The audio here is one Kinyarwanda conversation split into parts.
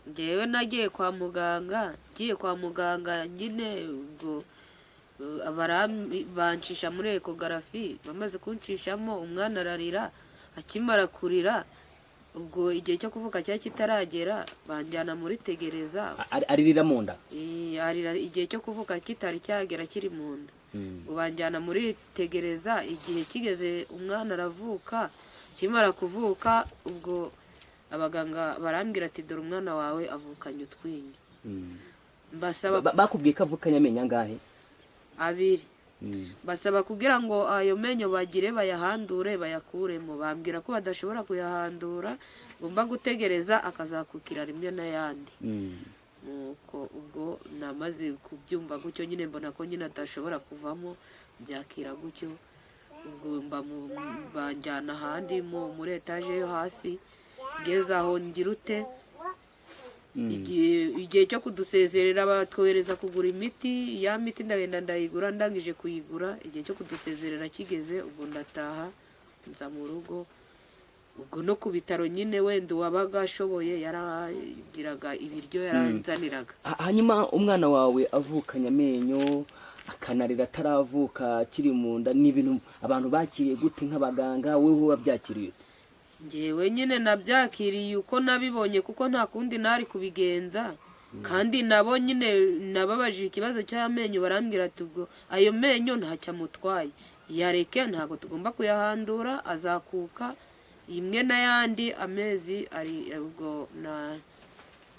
Njyewe nagiye kwa muganga, ngiye kwa muganga nyine ubwo bancisha muri ekogarafi, bamaze kunshishamo umwana ararira, akimara kurira ubwo igihe cyo kuvuka cyari kitaragera banjyana muri tegereza. Aririra mu nda? Arira igihe cyo kuvuka kitari cyagera kiri mu nda. Ubwo banjyana muri tegereza, igihe kigeze umwana aravuka, kimara kuvuka ubwo abaganga barambwira ati dore umwana wawe avukanye utwinyo. Bakubwiye ko avukanye amenyo angahe? 2. Basaba kugira ngo ayo menyo bagire bayahandure bayakuremo, bambwira ko badashobora kuyahandura, ngomba gutegereza akazakukira rimwe n'ayandi. Nuko ubwo namaze kubyumva gutyo nyine mbona ko nyine atashobora kuvamo, byakira gutyo. Ubwo banjyana ahandi muri etaje yo hasi, ngeze aho ngira ute, igihe cyo kudusezerera batwohereza kugura imiti. Ya miti ndagenda ndayigura, ndangije kuyigura igihe cyo kudusezerera kigeze, ubwo ndataha nza mu rugo. Ubwo no ku bitaro nyine wenda uwabaga ashoboye yaragiraga ibiryo yaranzaniraga. Hanyuma umwana wawe avukanye amenyo akanarira ataravuka kiri mu nda, ni ibintu abantu bakiriye gute nk'abaganga? Wowe wabyakiriye? Njyewe nyine nabyakiriye uko nabibonye, kuko nta kundi nari kubigenza. Kandi nabo nyine nababajije ikibazo cy'amenyo, barambwira ati ubwo ayo menyo ntacyo amutwaye, yareke, ntabwo tugomba kuyahandura, azakuka imwe n'ayandi amezi ari. Ubwo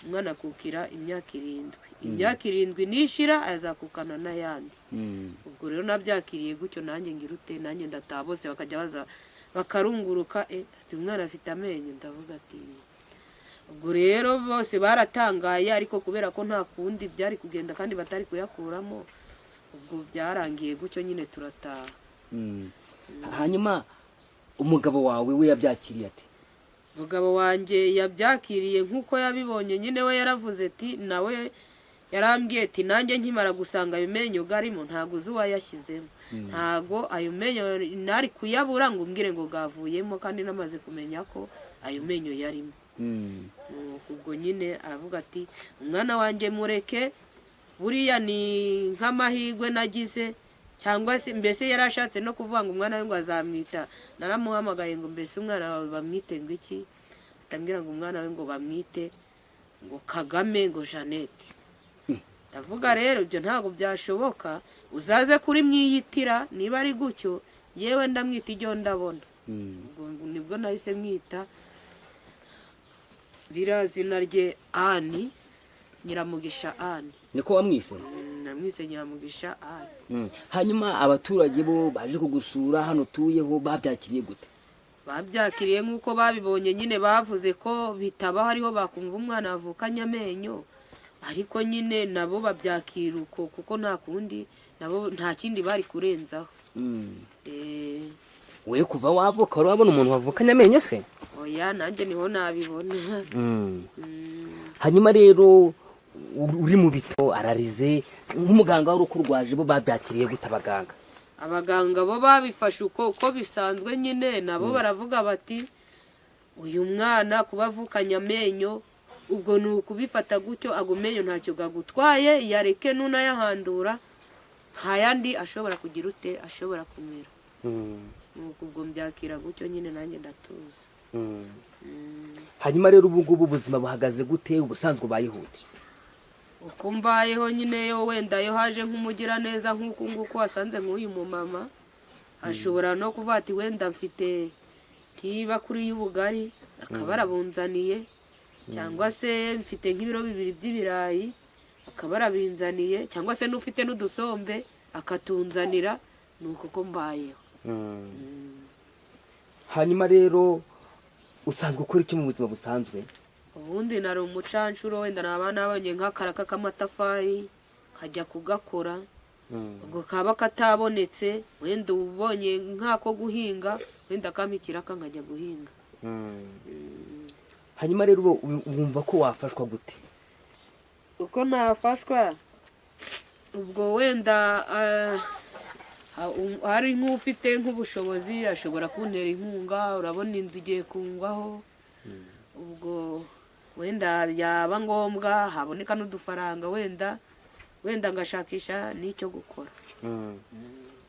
umwana akukira imyaka 7. Imyaka 7 nishira azakukana n'ayandi. Ubwo rero nabyakiriye gutyo, nanjye ngira ute, nanjye ndataha, bose bakajya baza bakarunguruka, ati umwana afite amenyo. Ndavuga ati ubwo rero bose baratangaye, ariko kubera ko nta kundi byari kugenda kandi batari kuyakuramo, ubwo byarangiye gutyo nyine turataha. Hanyuma umugabo wawe we yabyakiriye ati? Umugabo wanjye yabyakiriye nk'uko yabibonye nyine, we yaravuze ati, nawe yarambwiye ati nanjye nkimara gusanga ayo menyo garimo ntago uzi uwayashyizemo, ntago ayo menyo nari kuyabura ngo umbwire ngo gavuyemo, kandi namaze kumenya ko ayo menyo yarimo. Ubwo nyine aravuga ati umwana wanjye mureke, buriya ni nk'amahirwe nagize, cyangwa se mbese yarashatse no kuvuga ngo umwana we ngo azamwita. Naramuhamagaye ngo mbese umwana wawe bamwite ngo iki, atambwira ngo umwana we ngo bamwite ngo Kagame, ngo Jeannette. Ndavuga rero ibyo ntabwo byashoboka, uzaze kuri mwiyitira, niba ari gutyo yewe ndamwita ijyo ndabona. Nibwo nahise mwita rira zina rye Ani, Nyiramugisha Ani. Niko wamwise? Namwise Nyiramugisha Ani. Hanyuma abaturage bo baje kugusura hano utuyeho babyakiriye gute? Babyakiriye nk'uko babibonye nyine, bavuze ko bitaba hariho bakumva umwana avukanye amenyo, ariko nyine nabo babyakira uko, kuko nta kundi, nabo nta kindi bari kurenzaho. We kuva wavuka wari wabona umuntu wavukanye amenyo se? Oya, nanjye niho nabibona. Hanyuma rero uri mu bitaro ararize, nk'umuganga wari ukurwaje bo babyakiriye gute abaganga? Abaganga bo babifashe uko bisanzwe nyine, nabo baravuga bati uyu mwana kuba avukanye amenyo, ubwo ni ukubifata gutyo, ago menyo ntacyo gagutwaye, yareke nunayahandura nta yandi ashobora kugira ute, ashobora kumera. Ubwo mbyakira gutyo nyine, nanjye ndatuza. Hanyuma rero ubu ngubu ubuzima buhagaze gute? Ubusanzwe bayihute uko mbayeho nyine, yo wenda yo haje nk'umugira neza nk'uko wasanze nk'uyu mumama, ashobora no kuvuga ati wenda mfite nk'ibakuri y'ubugari akaba arabunzaniye, cyangwa se mfite nk'ibiro 2 by'ibirayi akaba arabinzaniye, cyangwa se n'ufite n'udusombe akatunzanira. Nuko ko mbayeho. Hanyuma rero usanzwe ukora iki mu buzima busanzwe? Ubundi nari umucanshuro, wenda naba nabonye nk'akaraka k'amatafari kajya kugakora, ubwo kaba katabonetse wenda ubonye nk'ako guhinga, wenda kamikiraka nkajya guhinga. Hanyuma rero wumva ko wafashwa gute? Uko nafashwa, ubwo wenda hari nk'ufite nk'ubushobozi ashobora kuntera inkunga, urabona inzu igiye kungwaho, ubwo wenda yaba ngombwa haboneka n'udufaranga wenda ngashakisha n'icyo gukora.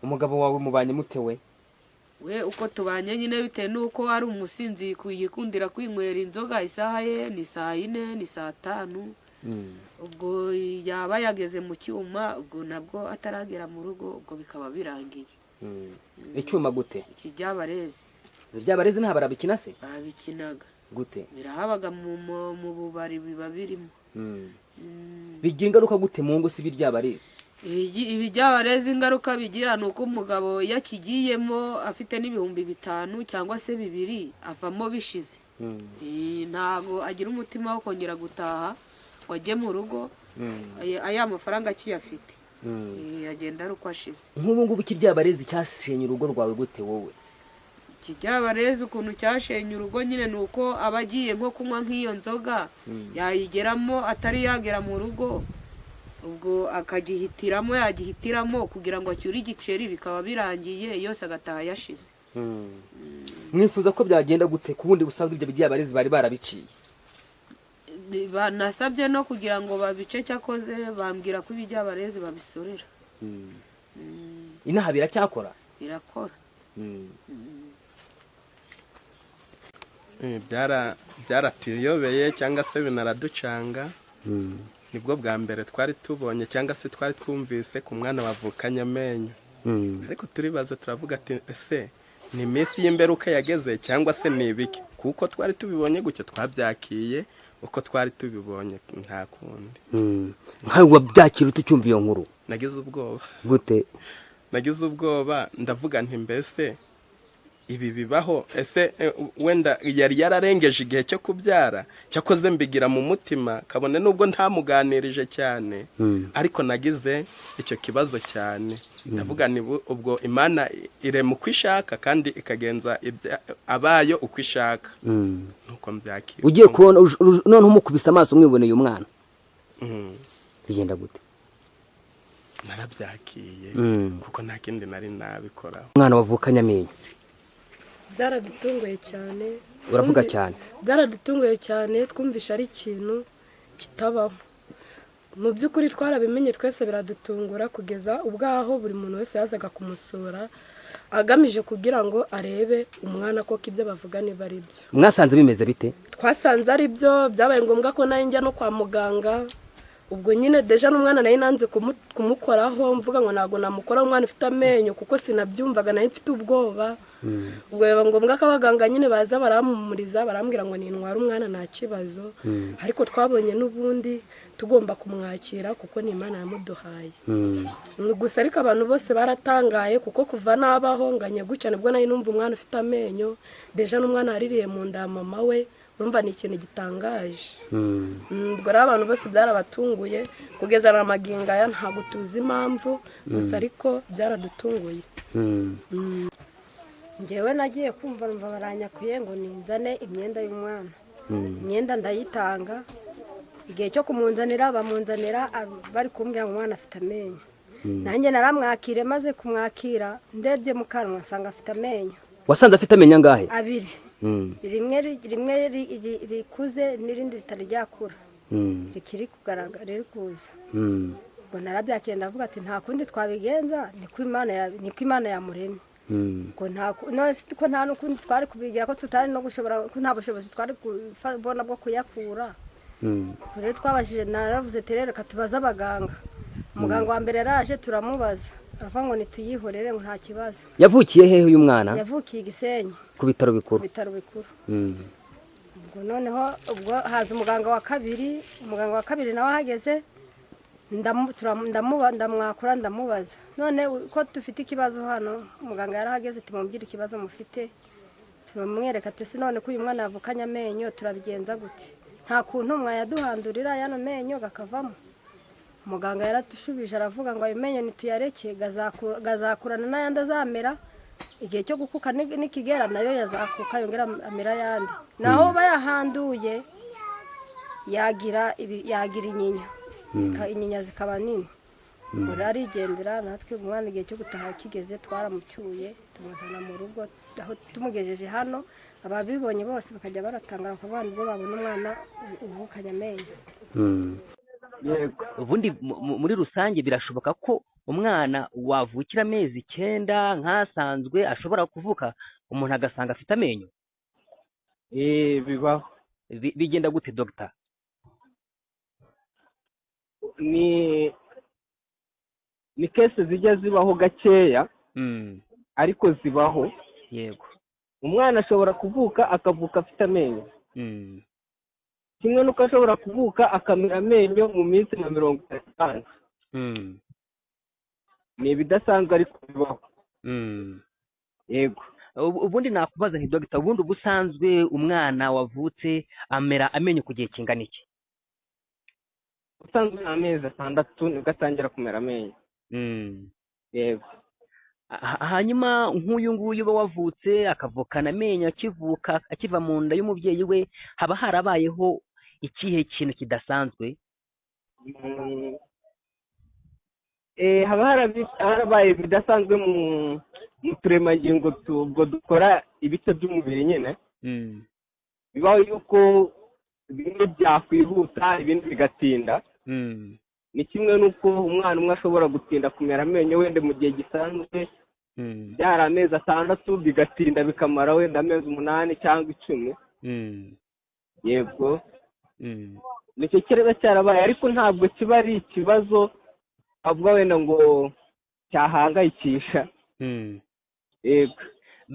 umugabo wawe mubanye mutewe? We uko tubanye nyine bitewe n'uko ari umusinzi yikundira kwinywera inzoga, isaha ye ni 4 ni 5. ubwo yaba yageze mu cyuma, ubwo nabwo ataragera mu rugo, ubwo bikaba birangiye. Icyuma gute? Ikijyabarezi. Ibyabarezi nta barabikina se? Barabikinaga. Gute? Birahabaga mu bubari biba birimo. Bigira ingaruka gute mu ngo si biryabarezi? Ibijyabarezi ingaruka bigira nuko umugabo yakigiyemo afite n'ibihumbi 5 cyangwa se 2 avamo bishize. Ntago agira umutima wo kongera gutaha ngo ajye mu rugo aya mafaranga akiyafite. Agenda ari uko ashize. Nk'ubu ngubu ikiryabarezi cyashenye urugo rwawe gute wowe? Ikijyabarezi ukuntu cyashenye urugo nyine nuko abagiye nko kunywa nk'iyo nzoga yayigeramo atari yagera mu rugo, ubwo yagihitiramo kugira ngo acyure igiceri, bikaba birangiye yose agataha yashize. Mwifuza ko byagenda gute kubundi usanzwe ibyo bidyabarezi bari barabiciye? Nasabye no kugira ngo babice, cyakoze bambwira ko ibijyabarezi babisorera. Inaha biracyakora? Birakora. Byaratuyobeye cyangwa se binaraducanga. Nibwo bwa mbere twari tubonye cyangwa se twari twumvise ku mwana wavukanye amenyo. Ariko turibaza turavuga ati ese ni iminsi y'imberuka yageze cyangwa se ni ibiki? Kuko twari tubibonye gutyo twabyakiye uko twari tubibonye nta kundi. Nkawe wabyakira utucyumva iyo nkuru? Nagize ubwoba. Gute? Nagize ubwoba ndavuga nti mbese ibi bibaho? Ese wenda yari yararengeje igihe cyo kubyara, cyakoze mbigira mu mutima kabone nubwo ntamuganirije cyane, ariko nagize icyo kibazo cyane. Ndavuga ni ubwo Imana irema uko ishaka kandi ikagenza abayo uko ishaka. Nuko mbyakira. Ugiye kubona none umukubise amaso umwiboneye umwana, bigenda gute? Narabyakiye kuko nta kindi nari nabikoraho. Umwana wavukanye amenyo byaradutunguye cyane. Uravuga cyane? Byaradutunguye cyane, twumvisha ari ikintu kitabaho. Mu by'ukuri twarabimenye twese biradutungura, kugeza ubwaho buri muntu wese yazaga kumusura agamije kugira ngo arebe umwana koko ibyo bavuga niba ari byo. Mwasanze bimeze bite? Twasanze ari byo, byabaye ngombwa ko nayo njya no kwa muganga. Ubwo nyine deja n'umwana nayo nanze kumukoraho, mvuga ngo ntago namukora umwana ufite amenyo kuko sinabyumvaga, nayo mfite ubwoba. Ubwo biba ngombwa ko abaganga nyine baza baramumuriza, barambwira ngo nintwara umwana nta kibazo. Ariko twabonye n'ubundi tugomba kumwakira kuko ni Imana yamuduhaye. Gusa ariko abantu bose baratangaye kuko kuva nabaho nganye gutya nibwo nayo numva umwana ufite amenyo, deja n'umwana aririye mu nda mama we, urumva ni ikintu gitangaje. Ubwo rero abantu bose byarabatunguye, kugeza na magingo aya ntabwo tuzi impamvu, gusa ariko byaradutunguye. Ngewe nagiye kumva numva baranyakuye ngo ninzane imyenda y'umwana. Imyenda ndayitanga, igihe cyo kumunzanira bamunzanira bari kumbwira ngo umwana afite amenyo. Nanjye naramwakire, maze kumwakira ndebye mu kanwa nsanga afite amenyo. Wasanze afite amenyo angahe? 2. rimwe rikuze n'irindi ritari ryakura, rikiri kugaragara riri kuza. Ngo narabyakiye ndavuga ati nta kundi twabigenza, niko Imana yamuremye. Ko nta n'ukundi twari kubigira, ko tutari no gushobora, ko nta bushobozi twari kubona bwo kuyakura. Rero twabashije, naravuze ati reka tubaze abaganga. Umuganga wa mbere yaraje turamubaza, aravuga ngo nituyihorere ngo nta kibazo. Yavukiye hehe uyu mwana? Yavukiye Gisenyi ku bitaro bikuru. Ubwo noneho ubwo haza umuganga wa kabiri. Umuganga wa kabiri nawe ahageze ndamwakura ndamubaza, none ko dufite ikibazo hano. Umuganga yarahageze tumubwira ikibazo mufite, turamwereka ati se none ko uyu mwana yavukanye amenyo turabigenza gute? Nta kuntu mwayaduhandurira yano menyo gakavamo. Umuganga yaratushubije aravuga ngo ayo menyo nituyareke gazakurana n'ayandi azamera, igihe cyo gukuka nikigera nayo yazakuka yongera amera yandi. Naho bayahanduye yagira inyinya, inyinya zikaba nini. Muri arigendera, natwe umwana igihe cyo gutaha kigeze twaramucyuye tumuzana mu rugo, aho tumugejeje hano ababibonye bose bakajya baratangara bakavuga ngo babona umwana uvukanye amenyo. yego ubundi muri rusange birashoboka ko umwana wavukira amezi 9 nk'asanzwe ashobora kuvuka umuntu agasanga afite amenyo. bibaho. Bigenda gute dogita? ni kese zijya zibaho gakeya ariko zibaho. Yego. Umwana ashobora kuvuka akavuka afite amenyo, kimwe nuko ashobora kuvuka akamera amenyo mu minsi nka 30. Ni ibidasanzwe ariko bibaho. Yego. Ubundi nakubaza nti dogita, ubundi ubusanzwe umwana wavutse amera amenyo ku gihe kingana iki? Usanzwe amezi 6 nibwo atangira kumera amenyo. Yego. Hanyuma nk'uyu nguyu uba wavutse akavukana amenyo akiva mu nda y'umubyeyi we, haba harabayeho ikihe kintu kidasanzwe? Haba harabaye bidasanzwe mu turemangingo ubwo dukora ibice by'umubiri nyine. Bibaho yuko bimwe byakwihuta ibindi bigatinda. Ni kimwe nuko umwana umwe ashobora gutinda kumera amenyo wenda mu gihe gisanzwe byari amezi 6 bigatinda bikamara wenda amezi 8 cyangwa 10. Yego. Nicyo kireba cyarabaye ariko ntabwo kiba ari ikibazo avuga wenda ngo cyahangayikisha. Yego.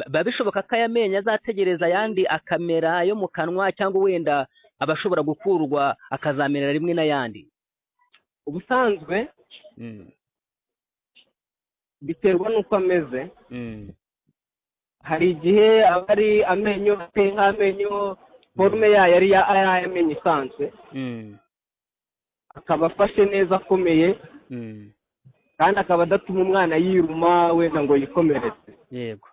Babishoboka ko amenyo azategereza ayandi akamera yo mu kanwa, cyangwa wenda abashobora gukurwa akazamerera rimwe n'ayandi? Ubusanzwe biterwa n'uko ameze. Hari igihe aba ari amenyo ateye nk'amenyo forume yayo ari amenyo isanzwe, akaba afashe neza akomeye, kandi akaba adatuma umwana yiruma wenda ngo yikomeretse. Yego.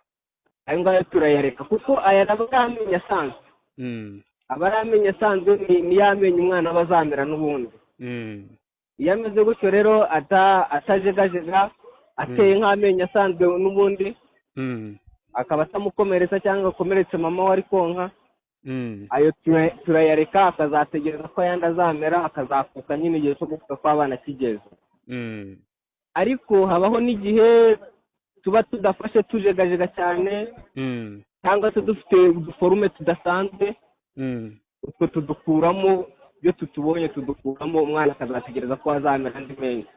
Ayo ngayo turayareka kuko aya aba ari amenyo asanzwe. Aba ari amenyo asanzwe, ni ya amenyo umwana aba azamera n'ubundi. Iyo ameze gutyo rero atajegajega ateye nk'amenyo asanzwe n'ubundi, akaba atamukomeretsa cyangwa akomeretse mama we ari konka, ayo turayareka akazategereza ko ayandi azamera, akazakuka nyine igihe cyo gukuka kw'abana kigeze. Ariko habaho n'igihe tuba tudafashe tujegajega cyane, cyangwa se dufite uduforume tudasanzwe, utwo tudukuramo, iyo tutubonye tudukuramo umwana akazategereza ko azamera andi menyo.